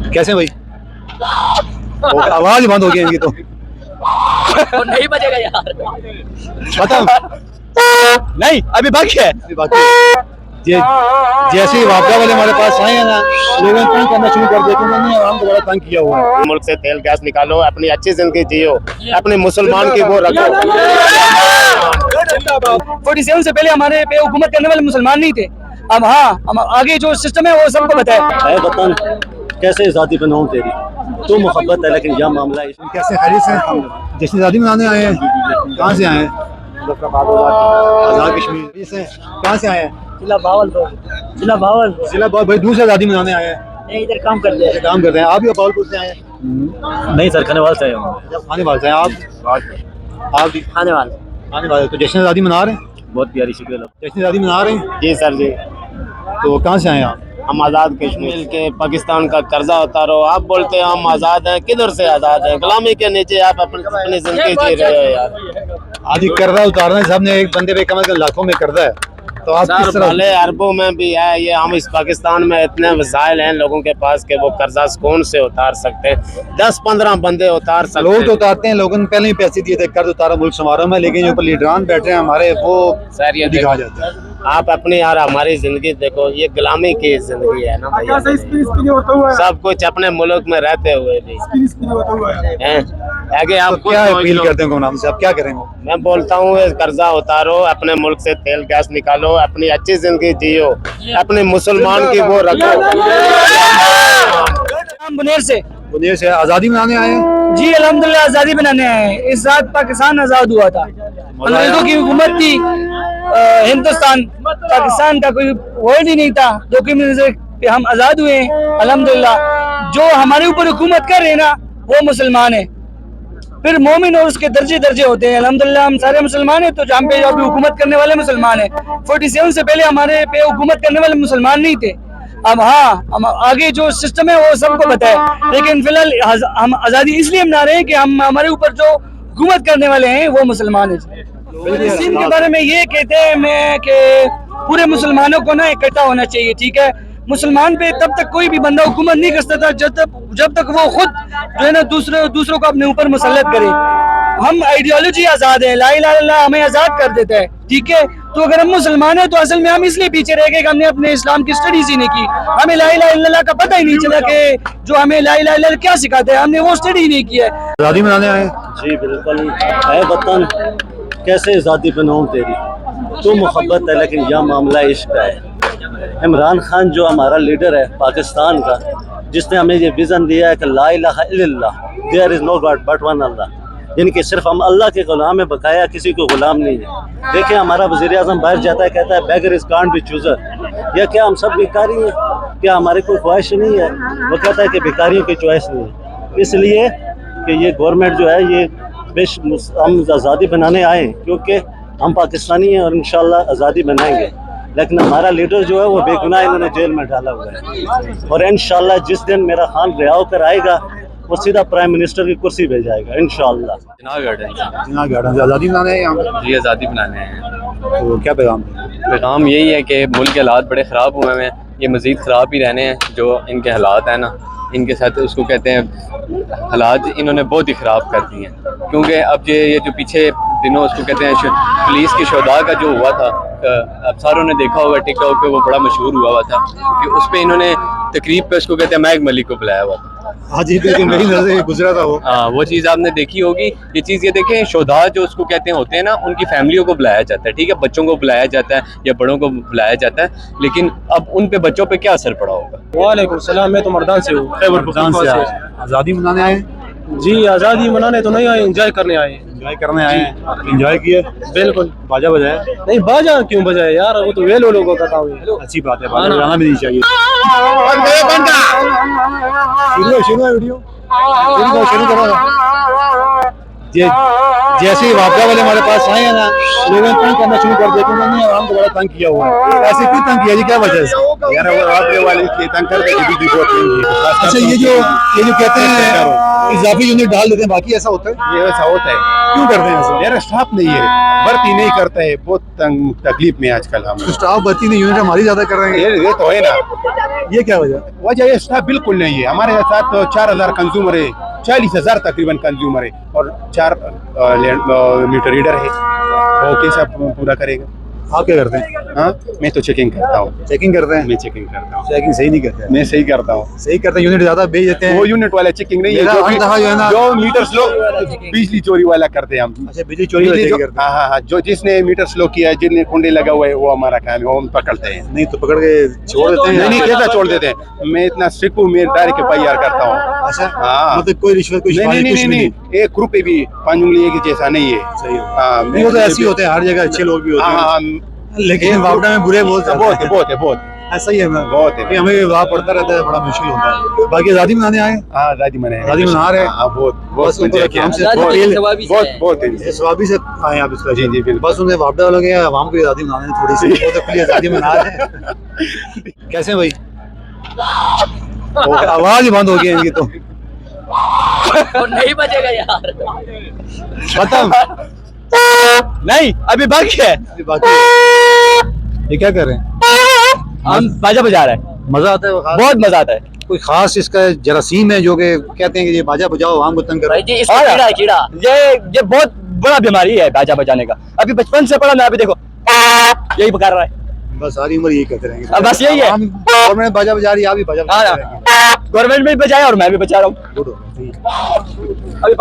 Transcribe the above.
कैसे भाई? आवाज ही बंद हो गई इनकी तो। नहीं बजेगा यार। पता नहीं, अभी बाकी है, अभी बाकी है। जैसे ही वापदा वाले हमारे पास आए हैं ना, लोगों ने तंग करना शुरू कर दिया क्योंकि उन्होंने आवाम को बड़ा तंग किया हुआ है। मुल्क से तेल गैस निकालो, अपनी अच्छी जिंदगी जियो, अपने मुसलमान की वो रखो। 47 से पहले हमारे पे हुकूमत करने वाले मुसलमान नहीं थे। अब हाँ, हम आगे जो सिस्टम है वो सबको बताया। वतन कैसे आज़ादी बनाऊं तेरी, तो मोहब्बत है लेकिन यह मामला है। कैसे खैरियत से जश्न आज़ादी मनाने आए हैं? कहाँ से आए हैं? आज़ाद कश्मीर से। कहाँ से आए हैं? जिला भावलपुर। जिला भावलपुर। भाई दूर से आज़ादी मनाने आए हैं? इधर काम करते हैं। काम करते हैं। आप भी भावलपुर से आए हैं? नहीं सर, खाने वाले से आए हैं। खाने वाले से आप भी खाने वाले वाले। तो जश्न आज़ादी मना रहे हैं? बहुत प्यारी शुक्रिया। जश्न आज़ादी मना रहे हैं? जी सर जी। तो कहाँ से आए हैं आप? हम आज़ाद कश्मीर के पाकिस्तान का कर्जा उतारो। आप बोलते हैं हम आज़ाद हैं, किधर से आज़ाद हैं? गुलामी के नीचे आप अपनी जिंदगी जी रहे हो यार। आज कर्जा उतारना साहब ने, एक बंदे पे कम से कम लाखों में कर्जा है, तो आप किस तरह? भले अरबों में भी है ये। हम इस पाकिस्तान में इतने वसाइल हैं लोगों के पास कि वो कर्जा कौन से उतार सकते हैं? 10-15 बंदे उतार सकते लोग हैं। तो उतारते हैं, लोगों ने पहले ही पैसे दिए थे, कर्ज उतारा मुल्क समारोह में, लेकिन जो ऊपर लीडरान बैठे हैं हमारे, वो सर ये दिखा जाता है। आप अपनी और हमारी जिंदगी देखो, ये गुलामी की जिंदगी है ना भैया। सब कुछ अपने मुल्क में रहते हुए भी हैं। आगे आप तो क्या अपील करते हैं गुमनाम से? आप क्या करेंगे? मैं बोलता हूँ कर्जा उतारो, अपने मुल्क से तेल गैस निकालो, अपनी अच्छी जिंदगी जियो, अपने मुसलमान की वो रखो। बुनेर से आज़ादी मनाने आए हैं? जी अल्हम्दुलिल्लाह आज़ादी बनाने आए हैं। इस रात पाकिस्तान आज़ाद हुआ था। अंग्रेजों की हुकूमत थी। हिंदुस्तान पाकिस्तान का कोई वर्ड ही नहीं था। हम आज़ाद हुए हैं अल्हम्दुलिल्लाह। जो हमारे ऊपर हुकूमत कर रहे हैं ना, वो मुसलमान है। फिर मोमिन और उसके दर्जे दर्जे होते हैं। अल्हम्दुलिल्लाह हम सारे मुसलमान हैं, तो जहाँ पे अभी हुकूमत करने वाले मुसलमान हैं। 47 से पहले हमारे पे हुकूमत करने वाले मुसलमान नहीं थे। अब हाँ, हम आगे जो सिस्टम है वो सबको बताया, लेकिन फिलहाल हम आज़ादी इसलिए मना रहे हैं कि हम हमारे ऊपर जो हुकूमत करने वाले हैं वो मुसलमान हैं। फिलिस्तीन के बारे में ये कहते हैं मैं कि पूरे मुसलमानों को ना इकट्ठा होना चाहिए, ठीक है। मुसलमान पे तब तक कोई भी बंदा हुकूमत नहीं कर सकता जब तक वो खुद जो है ना दूसरों को अपने ऊपर मुसल्लत करे। हम आइडियोलॉजी आज़ाद है, ला इलाहा इल्लल्लाह हमें आज़ाद कर देता है, ठीक है। तो अगर हम मुसलमान हैं तो असल में हम इसलिए पीछे रह गए कि हमने अपने इस्लाम की स्टडीज ही नहीं की। हमें ला इलाहा इल्लल्लाह का पता ही नहीं चला कि जो हमें ला इलाहा इल्लल्लाह क्या सिखाते हैं, हमने वो स्टडी ही नहीं किया है। आज़ादी मनाने आए हैं? जी बिल्कुल। वतन कैसे आज़ादी बनाऊं तेरी, तो मोहब्बत है लेकिन यह मामला इश्क है। इमरान खान जो हमारा लीडर है पाकिस्तान का, जिसने हमें ये विज़न दिया है कि ला इलाहा इल्लल्लाह, there is no god but one Allah, यानी कि सिर्फ हम अल्लाह के गुलाम है, बकाया किसी को गुलाम नहीं है। देखिए हमारा वज़ीर आज़म बाहर जाता है, कहता है बेगर इज़ कांट बी चूज़र। या क्या हम सब भिखारी हैं? क्या हमारी कोई ख्वाहिश नहीं है? वो कहता है कि भिखारियों की चॉइस नहीं है। इसलिए कि ये गवर्नमेंट जो है, ये हम आज़ादी बनाने आए क्योंकि हम पाकिस्तानी हैं और इंशाल्लाह आज़ादी बनाएंगे। लेकिन हमारा लीडर जो है वो बेगुनाह इन्होंने जेल में डाला हुआ है, और इंशाल्लाह जिस दिन मेरा खान रिहा होकर आएगा वो सीधा प्राइम मिनिस्टर की कुर्सी पे जाएगा इंशाल्लाह। जनाब गार्डन से आज़ादी मनाने आए हैं? जी आज़ादी बनाने हैं। तो क्या पैगाम? पैगाम यही है कि मुल्क के हालात बड़े ख़राब हुए हैं, ये मज़ीद ख़राब ही रहने हैं। जो इनके हालात हैं ना, इनके साथ उसको कहते हैं हालात इन्होंने बहुत ही ख़राब कर दिए हैं। क्योंकि अब ये जो पीछे दिनों उसको कहते हैं पुलिस की शोधा का जो हुआ था, अब सारों ने देखा होगा टिकटॉक पे, वो बड़ा मशहूर हुआ था कि उस पर इन्होंने तकरीब पे उसको कहते हैं महक मलिक को बुलाया हुआ था। हाँ जी बिल्कुल, मेरी नज़र से गुजरा था वो। हाँ, वो चीज़ आपने देखी होगी। ये चीज़ ये देखें, शोधा जो उसको कहते हैं होते हैं ना, उनकी फैमिलियों को बुलाया जाता है, ठीक है, बच्चों को बुलाया जाता है या बड़ों को बुलाया जाता है, लेकिन अब उन पे बच्चों पे क्या असर पड़ा होगा। वालेकुम सलाम, मैं तो मर्दान से हूँ। आज़ादी मनाने आए? जी आज़ादी मनाने तो नहीं आए, एंजॉय करने आए। एंजॉय करने आए हैं? एंजॉय किए? बिल्कुल। बाजा बजाया? नहीं, बाजा क्यों बजाए यार, वो तो वेलो लोगों का काम है। अच्छी बात है, बाजा बजाना भी नहीं चाहिए। शुरू है वीडियो, शुरू करो। जैसे ही वापडा वाले हमारे पास आए हैं ना, लोगों ने तंग करना शुरू कर दिया कि उन्होंने आवाम को बड़ा तंग किया हुआ है। ऐसे क्यों तंग किया जी, क्या वजह है? यार वो वापडे वाले के तंग करते हैं, बिजली बहुत महंगी है। अच्छा, ये जो कहते हैं इजाफी यूनिट डाल देते हैं, बाकी ऐसा होता है? ये ऐसा होता है, क्यों करते हैं ऐसा? यार स्टाफ नहीं है, भर्ती नहीं करता है, बहुत तंग तकलीफ में आजकल हम। तो स्टाफ भर्ती नहीं, यूनिट हमारी ज्यादा कर रहे हैं, ये तो है ना, ये क्या वजह? वजह ये स्टाफ बिल्कुल नहीं है। हमारे साथ तो 4000 कंज्यूमर है, 40,000 तकरीबन कंज्यूमर है, और 4 मीटर रीडर है, वो कैसा पूरा करेगा? आप क्या करते हैं? हाँ, मैं तो चेकिंग करता हूँ। चेकिंग करते हैं? मैं चेकिंग करता हूँ। चेकिंग सही नहीं करते हैं? मैं सही करता हूँ। सही करते हैं, यूनिट ज्यादा भेज देते हैं। वो यूनिट वाला चेकिंग नहीं है, मेरा हर दफा जो है ना, जो मीटर स्लो बिजली चोरी वाला करते हैं हम। अच्छा, बिजली चोरी वाला चेक करते हैं। हाँ, जो जिसने मीटर स्लो किया, जिसने कुंडे लगा हुआ है, वो हमारा काम है, वो हम पकड़ते हैं। नहीं तो पकड़ के छोड़ देते हैं? नहीं, कैसा छोड़ देते हैं? मैं इतना स्ट्रिक्ट हूँ, मैं डायरेक्ट FIR करता हूँ। अच्छा, हाँ, मतलब कोई रिश्वत कुछ नहीं, एक रुपए भी 5 उंगली के जैसा नहीं है। सही है। हाँ, नहीं, वो तो ऐसे ही होते हैं, हर जगह अच्छे लोग भी होते हैं। हाँ, लेकिन वापडा में बुरे बहुत बहुत ऐसा ही है। बहुत है। हमें वहाँ पड़ता रहता है, बड़ा मुश्किल होता है। बाकी आज़ादी मनाने आए? हाँ, आज़ादी मना रहे हैं। हाँ, बहुत उनको मजा किया। काम से बहुत स्वाबी से आए आप इसका। जी, बिल्कुल। बस उन्हें वापडा वालों के आवाम की आज़ादी मनाने थोड़ी सी, वो तो अपनी आज़ादी मना रहे हैं। कैसे भाई? आवाज ही बंद हो गई है इनकी तो। नहीं बजेगा यार, खत्म नहीं, अभी बाकी है। ये क्या कर रहे हैं? हम बाजा बजा रहे हैं, मजा आता है? वो बहुत मजा आता है। कोई खास इसका जरासीम है जो कि कहते हैं कि ये बाजा बजाओ आवाम को तंग करो? कीड़ा ये बहुत बड़ा बीमारी है बाजा बजाने का। अभी बचपन से पढ़ा मैं, अभी देखो यही कर रहा है, बस सारी उम्र यही करते रहेंगे। अब बस यही है। गवर्नमेंट बाजा बजा रही है, आप भी बाजा बजा रहे हैं। गवर्नमेंट भी बजाए और मैं भी बजा रहा हूँ। गुड हो गया। अभी